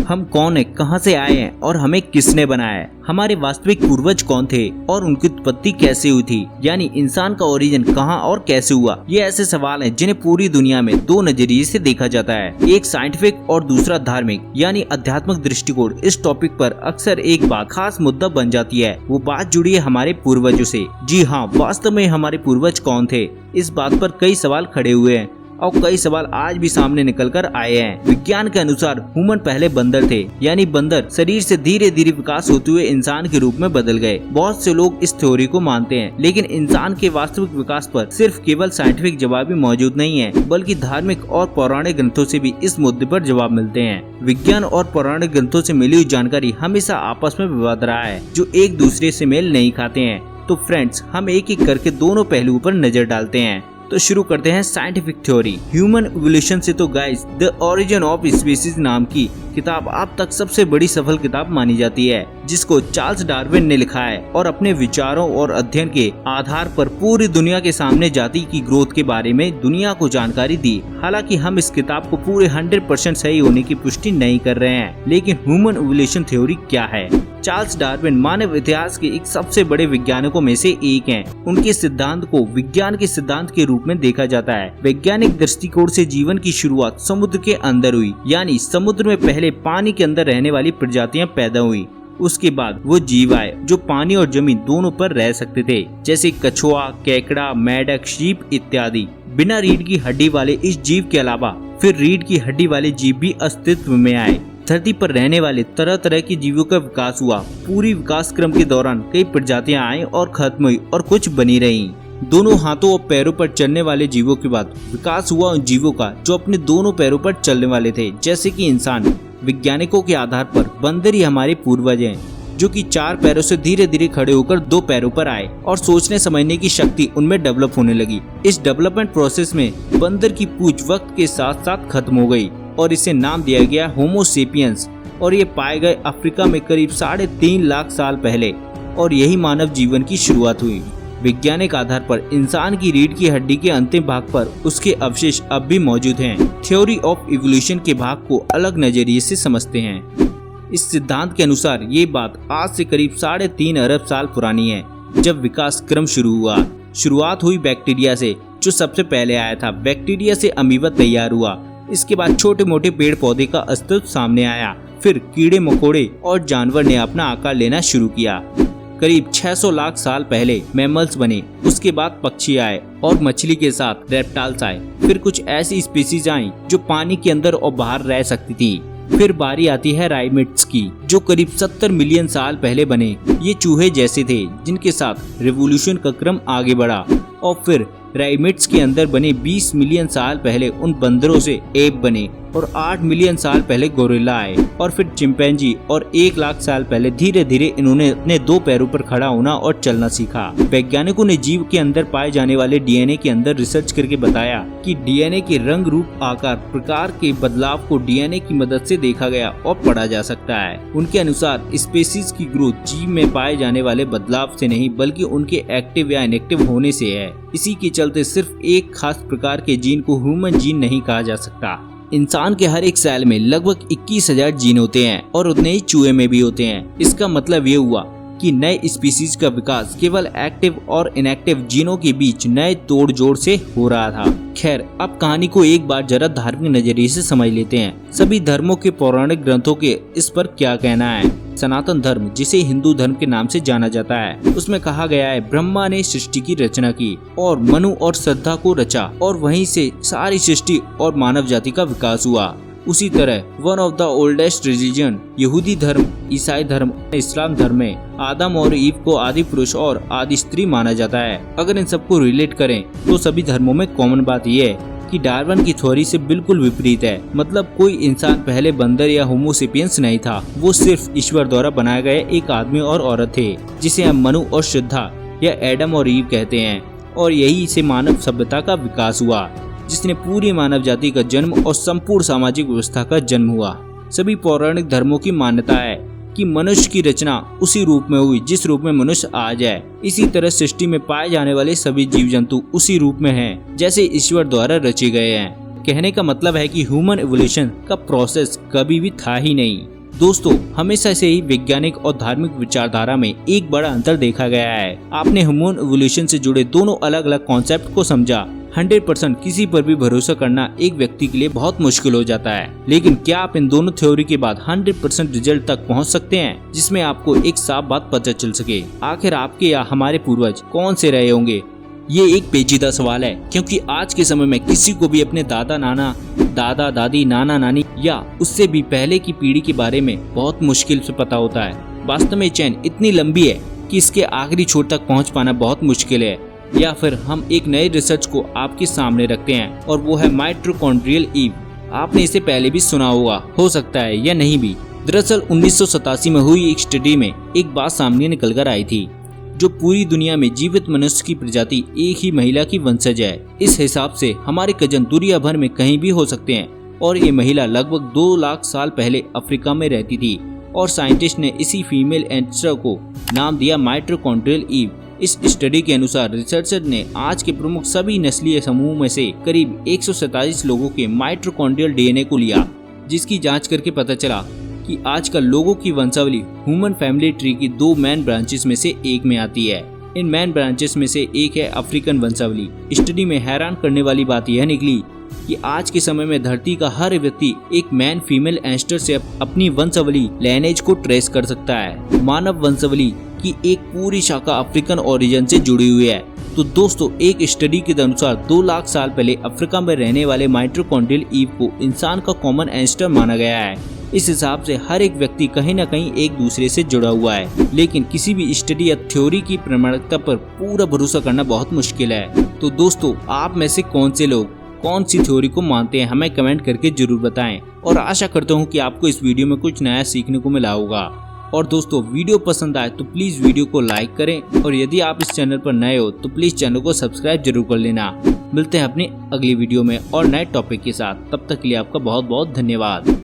हम कौन है, कहां से आए हैं और हमें किसने बनाया है, हमारे वास्तविक पूर्वज कौन थे और उनकी उत्पत्ति कैसे हुई थी, यानी इंसान का ओरिजिन कहां और कैसे हुआ। ये ऐसे सवाल हैं जिन्हें पूरी दुनिया में दो नजरिए से देखा जाता है, एक साइंटिफिक और दूसरा धार्मिक यानी आध्यात्मिक दृष्टिकोण। इस टॉपिक पर अक्सर एक बात खास मुद्दा बन जाती है, वो बात जुड़ी है हमारे पूर्वजों से। जी हाँ, वास्तव में हमारे पूर्वज कौन थे, इस बात पर कई सवाल खड़े हुए हैं और कई सवाल आज भी सामने निकल कर आए हैं। विज्ञान के अनुसार ह्यूमन पहले बंदर थे, यानी बंदर शरीर से धीरे धीरे विकास होते हुए इंसान के रूप में बदल गए। बहुत से लोग इस थ्योरी को मानते हैं, लेकिन इंसान के वास्तविक विकास पर सिर्फ केवल साइंटिफिक जवाब भी मौजूद नहीं है, बल्कि धार्मिक और पौराणिक ग्रंथों से भी इस मुद्दे पर जवाब मिलते हैं। विज्ञान और पौराणिक ग्रंथों से मिली हुई जानकारी हमेशा आपस में विवाद रहा है, जो एक दूसरे से मेल नहीं खाते हैं। तो फ्रेंड्स, हम एक एक करके दोनों पहलुओं पर नजर डालते हैं। तो शुरू करते हैं साइंटिफिक थ्योरी ह्यूमन इवोल्यूशन से। तो guys, the origin of species नाम की किताब अब तक सबसे बड़ी सफल किताब मानी जाती है, जिसको चार्ल्स डार्विन ने लिखा है और अपने विचारों और अध्ययन के आधार पर पूरी दुनिया के सामने जाति की ग्रोथ के बारे में दुनिया को जानकारी दी। हालांकि हम इस किताब को पूरे 100% सही होने की पुष्टि नहीं कर रहे हैं, लेकिन ह्यूमन इवोल्यूशन थ्योरी क्या है। चार्ल्स डार्विन मानव इतिहास के एक सबसे बड़े वैज्ञानिकों में से एक हैं। उनके सिद्धांत को विज्ञान के सिद्धांत के रूप में देखा जाता है। वैज्ञानिक दृष्टिकोण से जीवन की शुरुआत समुद्र के अंदर हुई, यानी समुद्र में पहले पानी के अंदर रहने वाली प्रजातियां पैदा हुई। उसके बाद वो जीव आए जो पानी और जमीन दोनों पर रह सकते थे, जैसे कछुआ, केकड़ा, मेढक, शीप इत्यादि। बिना रीढ़ की हड्डी वाले इस जीव के अलावा फिर रीढ़ की हड्डी वाले जीव भी अस्तित्व में आए। धरती पर रहने वाले तरह तरह के जीवों का विकास हुआ। पूरी विकास क्रम के दौरान कई प्रजातियां आई और खत्म हुई और कुछ बनी रहीं। दोनों हाथों और पैरों पर चलने वाले जीवों के बाद विकास हुआ उन जीवों का जो अपने दोनों पैरों पर चलने वाले थे, जैसे कि इंसान। वैज्ञानिकों के आधार पर बंदर ही हमारे पूर्वज हैं, जो कि 4 पैरों से धीरे धीरे खड़े होकर 2 पैरों पर आए और सोचने समझने की शक्ति उनमें डेवलप होने लगी। इस डेवलपमेंट प्रोसेस में बंदर की पूंछ वक्त के साथ साथ खत्म हो गई और इसे नाम दिया गया होमो सेपियंस, और ये पाए गए अफ्रीका में करीब 3.5 लाख साल पहले, और यही मानव जीवन की शुरुआत हुई। वैज्ञानिक आधार पर इंसान की रीढ़ की हड्डी के अंतिम भाग पर उसके अवशेष अब भी मौजूद हैं। थ्योरी ऑफ इवोल्यूशन के भाग को अलग नजरिए से समझते हैं। इस सिद्धांत के अनुसार ये बात आज से करीब 3.5 अरब साल पुरानी है, जब विकास क्रम शुरू हुआ। शुरुआत हुई बैक्टीरिया से, जो सबसे पहले आया था। बैक्टीरिया से अमीबा तैयार हुआ। इसके बाद छोटे मोटे पेड़ पौधे का अस्तित्व सामने आया। फिर कीड़े मकोड़े और जानवर ने अपना आकार लेना शुरू किया। करीब 600 लाख साल पहले मैमल्स बने। उसके बाद पक्षी आए और मछली के साथ रेप्टाइल्स आए। फिर कुछ ऐसी स्पीसीज आई जो पानी के अंदर और बाहर रह सकती थी। फिर बारी आती है राइमेट्स की, जो करीब 70 मिलियन साल पहले बने। ये चूहे जैसे थे, जिनके साथ रिवोल्यूशन का क्रम आगे बढ़ा। और फिर राइमेट्स के अंदर बने 20 मिलियन साल पहले उन बंदरों से एप बने, और 8 मिलियन साल पहले गोरिल्ला आए, और फिर चिंपैंजी, और 1 लाख साल पहले धीरे धीरे इन्होंने अपने 2 पैरों पर खड़ा होना और चलना सीखा। वैज्ञानिकों ने जीव के अंदर पाए जाने वाले डीएनए के अंदर रिसर्च करके बताया कि डीएनए के रंग, रूप, आकार, प्रकार के बदलाव को डीएनए की मदद से देखा गया और पढ़ा जा सकता है। उनके अनुसार स्पीसीज की ग्रोथ जीव में पाए जाने वाले बदलाव से नहीं, बल्कि उनके एक्टिव या इनएक्टिव होने से है। इसी के चलते सिर्फ एक खास प्रकार के जीन को ह्यूमन जीन नहीं कहा जा सकता। इंसान के हर एक सेल में लगभग 21,000 जीन होते हैं और उतने ही चूहे में भी होते हैं। इसका मतलब ये हुआ कि नए स्पीसीज का विकास केवल एक्टिव और इनएक्टिव जीनों के बीच नए तोड़ जोड़ से हो रहा था। खैर, अब कहानी को एक बार जरा धार्मिक नजरिए से समझ लेते हैं। सभी धर्मों के पौराणिक ग्रंथों के इस पर क्या कहना है। सनातन धर्म, जिसे हिंदू धर्म के नाम से जाना जाता है, उसमें कहा गया है ब्रह्मा ने सृष्टि की रचना की और मनु और श्रद्धा को रचा, और वहीं से सारी सृष्टि और मानव जाति का विकास हुआ। उसी तरह one of the oldest religion यहूदी धर्म, ईसाई धर्म, इस्लाम धर्म में आदम और ईव को आदि पुरुष और आदि स्त्री माना जाता है। अगर इन सबको रिलेट करें तो सभी धर्मों में कॉमन बात यह है कि डार्विन की थ्योरी से बिल्कुल विपरीत है। मतलब कोई इंसान पहले बंदर या होमो सेपियंस नहीं था, वो सिर्फ ईश्वर द्वारा बनाए गए एक आदमी और औरत थे, जिसे हम मनु और श्रद्धा या एडम और ईव कहते हैं। और यही से मानव सभ्यता का विकास हुआ, जिसने पूरी मानव जाति का जन्म और संपूर्ण सामाजिक व्यवस्था का जन्म हुआ। सभी पौराणिक धर्मों की मान्यता है कि मनुष्य की रचना उसी रूप में हुई जिस रूप में मनुष्य आज है। इसी तरह सृष्टि में पाए जाने वाले सभी जीव जंतु उसी रूप में हैं जैसे ईश्वर द्वारा रचे गए हैं। कहने का मतलब है कि ह्यूमन इवोल्यूशन का प्रोसेस कभी भी था ही नहीं। दोस्तों, हमेशा से ही वैज्ञानिक और धार्मिक विचारधारा में एक बड़ा अंतर देखा गया है। आपने ह्यूमन इवोल्यूशन से जुड़े दोनों अलग अलग कॉन्सेप्ट को समझा। 100% किसी पर भी भरोसा करना एक व्यक्ति के लिए बहुत मुश्किल हो जाता है, लेकिन क्या आप इन दोनों थ्योरी के बाद 100% रिजल्ट तक पहुंच सकते हैं, जिसमें आपको एक साफ बात पता चल सके? आखिर आपके या हमारे पूर्वज कौन से रहे होंगे? ये एक पेचीदा सवाल है, क्योंकि आज के समय में किसी को भी अपने दादा दादी, नाना नानी या उससे भी पहले की पीढ़ी के बारे में बहुत मुश्किल से पता होता है। वास्तव में चेन इतनी लंबी है कि इसके आखिरी छोर तक पहुंच पाना बहुत मुश्किल है। या फिर हम एक नए रिसर्च को आपके सामने रखते हैं, और वो है माइटोकॉन्ड्रियल ईव। आपने इसे पहले भी सुना होगा, हो सकता है या नहीं भी। दरअसल 1987 में हुई एक स्टडी में एक बात सामने निकल कर आई थी, जो पूरी दुनिया में जीवित मनुष्य की प्रजाति एक ही महिला की वंशज है। इस हिसाब से हमारे कजन दुनिया भर में कहीं भी हो सकते हैं, और ये महिला लगभग 2 लाख साल पहले अफ्रीका में रहती थी, और साइंटिस्ट ने इसी फीमेल एंसेस्टर को नाम दिया माइटोकॉन्ड्रियल ईव। इस स्टडी के अनुसार रिसर्चर ने आज के प्रमुख सभी नस्लीय समूह में से करीब 147 लोगों के माइटोकॉन्ड्रियल डीएनए को लिया, जिसकी जांच करके पता चला कि आजकल लोगों की वंशावली ह्यूमन फैमिली ट्री की 2 मेन ब्रांचेस में से एक में आती है। इन मेन ब्रांचेस में से एक है अफ्रीकन वंशावली। स्टडी में हैरान करने वाली बात यह निकली कि आज के समय में धरती का हर व्यक्ति एक मैन फीमेल एंसेस्टर से अपनी वंशावली लैनेज को ट्रेस कर सकता है। मानव वंशावली की एक पूरी शाखा अफ्रीकन ओरिजिन से जुड़ी हुई है। तो दोस्तों, एक स्टडी के अनुसार 2 लाख साल पहले अफ्रीका में रहने वाले माइटोकॉन्ड्रियल ईव को इंसान का कॉमन एंसेस्टर माना गया है। इस हिसाब से हर एक व्यक्ति कहीं न कहीं एक दूसरे से जुड़ा हुआ है, लेकिन किसी भी स्टडी या थ्योरी की प्रामाणिकता पर पूरा भरोसा करना बहुत मुश्किल है। तो दोस्तों, आप में से कौन से लोग कौन सी थ्योरी को मानते हैं, हमें कमेंट करके जरूर बताएं। और आशा करता हूं कि आपको इस वीडियो में कुछ नया सीखने को मिला होगा। और दोस्तों, वीडियो पसंद आए तो प्लीज वीडियो को लाइक करें, और यदि आप इस चैनल पर नए हो तो प्लीज चैनल को सब्सक्राइब जरूर कर लेना। मिलते हैं अपनी अगली वीडियो में और नए टॉपिक के साथ। तब तक के लिए आपका बहुत बहुत धन्यवाद।